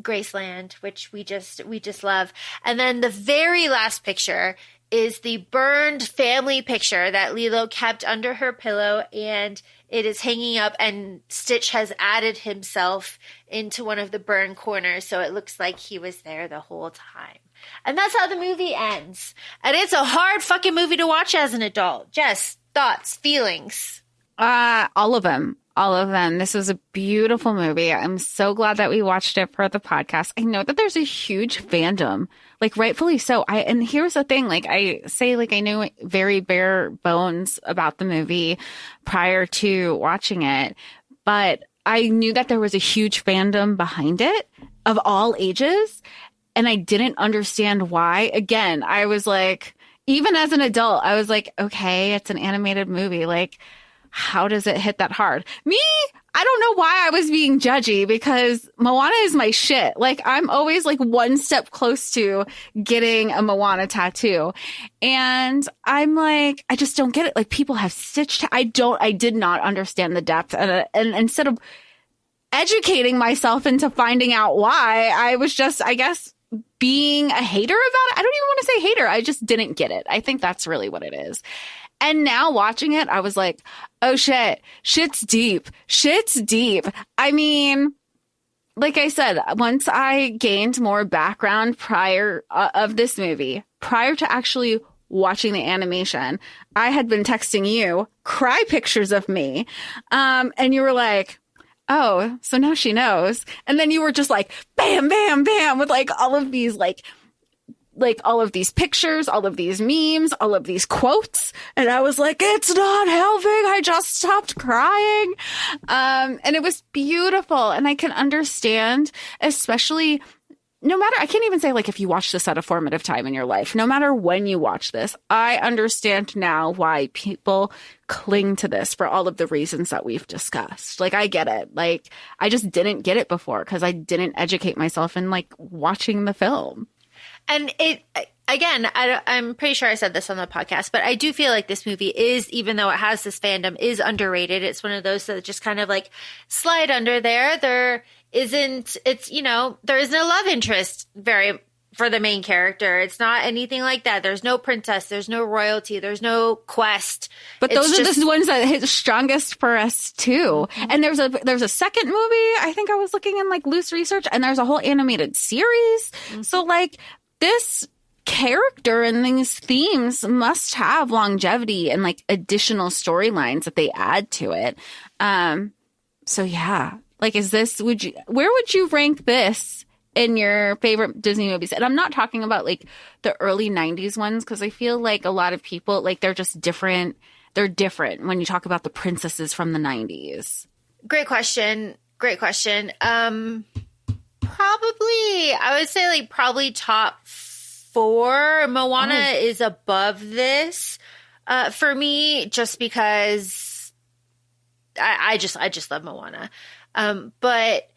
Graceland, which we just love. And then the very last picture is the burned family picture that Lilo kept under her pillow, and it is hanging up, and Stitch has added himself into one of the burned corners, so it looks like he was there the whole time. And that's how the movie ends. And it's a hard fucking movie to watch as an adult. Jess, thoughts, feelings? All of them. All of them. This was a beautiful movie. I'm so glad that we watched it for the podcast. I know that there's a huge fandom, like rightfully so. And here's the thing, like I say, like I knew very bare bones about the movie prior to watching it, but I knew that there was a huge fandom behind it of all ages. And I didn't understand why. Again, I was like, even as an adult, I was like, okay, it's an animated movie. Like, how does it hit that hard? Me, I don't know why I was being judgy, because Moana is my shit. Like, I'm always like one step close to getting a Moana tattoo. And I'm like, I just don't get it. Like, people have Stitch. I did not understand the depth. And instead of educating myself into finding out why, I was just, I guess, being a hater about it. I don't even want to say hater. I just didn't get it. I think that's really what it is. And now watching it, I was like, oh shit, shit's deep. Shit's deep. I mean, like I said, once I gained more background of this movie, prior to actually watching the animation, I had been texting you cry pictures of me. And you were like, oh, so now she knows. And then you were just like, bam, bam, bam, with like all of these, like all of these pictures, all of these memes, all of these quotes. And I was like, it's not helping. I just stopped crying. And it was beautiful. And I can understand, especially no matter, I can't even say like if you watch this at a formative time in your life, no matter when you watch this, I understand now why people cling to this for all of the reasons that we've discussed. Like, I get it. Like, I just didn't get it before because I didn't educate myself in like watching the film. And it, again, I'm pretty sure I said this on the podcast, but I do feel like this movie is, even though it has this fandom, is underrated. It's one of those that just kind of like slide under there. There isn't a love interest for the main character. It's not anything like that. There's no princess. There's no royalty. There's no quest. But those are the ones that hit strongest for us too. Mm-hmm. And there's a second movie. I think I was looking in like loose research, and there's a whole animated series. Mm-hmm. So like this character and these themes must have longevity and like additional storylines that they add to it. So yeah, like, where would you rank this in your favorite Disney movies? And I'm not talking about like the early 90s ones, because I feel like a lot of people, like, they're just different. They're different when you talk about the princesses from the 90s. Great question. I would say like probably top 4. Moana is above this for me, just because I just love Moana. But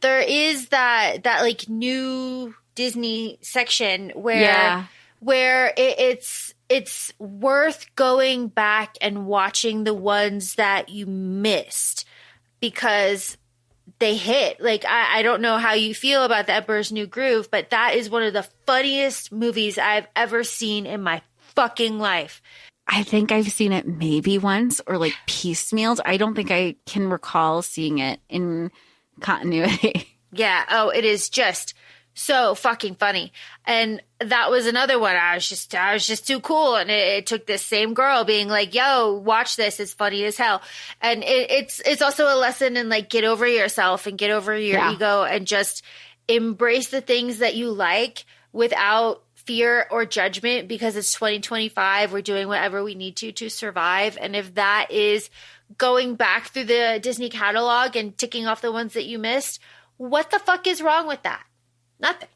there is that like new Disney section where it's worth going back and watching the ones that you missed, because they hit. Like, I don't know how you feel about The Emperor's New Groove, but that is one of the funniest movies I've ever seen in my fucking life. I think I've seen it maybe once, or like piecemealed. I don't think I can recall seeing it in continuity. Yeah. Oh, it is just so fucking funny. And that was another one. I was just too cool. And it took this same girl being like, yo, watch this. It's funny as hell. And it's also a lesson in like, get over yourself and get over your ego and just embrace the things that you like without fear or judgment, because it's 2025. We're doing whatever we need to survive. And if that is going back through the Disney catalog and ticking off the ones that you missed, what the fuck is wrong with that? Nothing.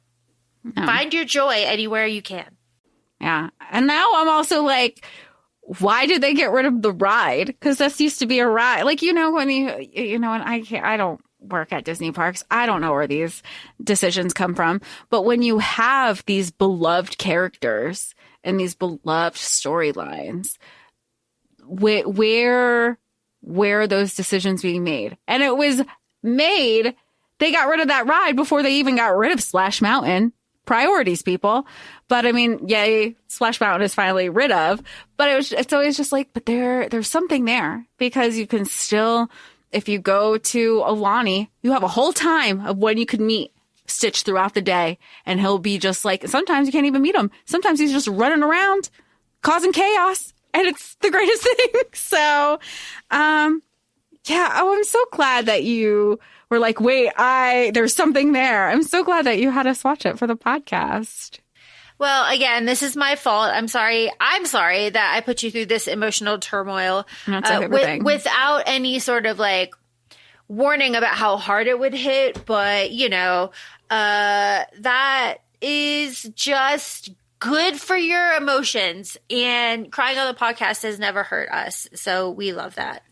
No. Find your joy anywhere you can. Yeah. And now I'm also like, why did they get rid of the ride? Because this used to be a ride. Like, when I don't work at Disney parks, I don't know where these decisions come from. But when you have these beloved characters and these beloved storylines, where are those decisions being made? And it was made, they got rid of that ride before they even got rid of Splash Mountain. priorities, people. But I mean, yay, Splash Mountain is finally rid of. But it's always just like, but there's something there, because you can still, if you go to Alani, you have a whole time of when you could meet Stitch throughout the day, and he'll be just like, sometimes you can't even meet him. Sometimes he's just running around causing chaos, and it's the greatest thing. So, I'm so glad that you were like, wait, there's something there. I'm so glad that you had us watch it for the podcast. Well, again, this is my fault. I'm sorry that I put you through this emotional turmoil without any sort of like warning about how hard it would hit. But, that is just good for your emotions, and crying on the podcast has never hurt us. So we love that.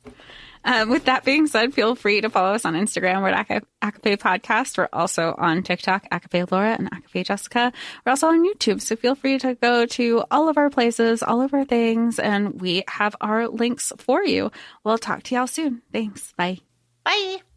With that being said, feel free to follow us on Instagram. We're at ACOFAE Podcast. We're also on TikTok, ACOFAE Laura and ACOFAE Jessica. We're also on YouTube, so feel free to go to all of our places, all of our things, and we have our links for you. We'll talk to y'all soon. Thanks. Bye. Bye.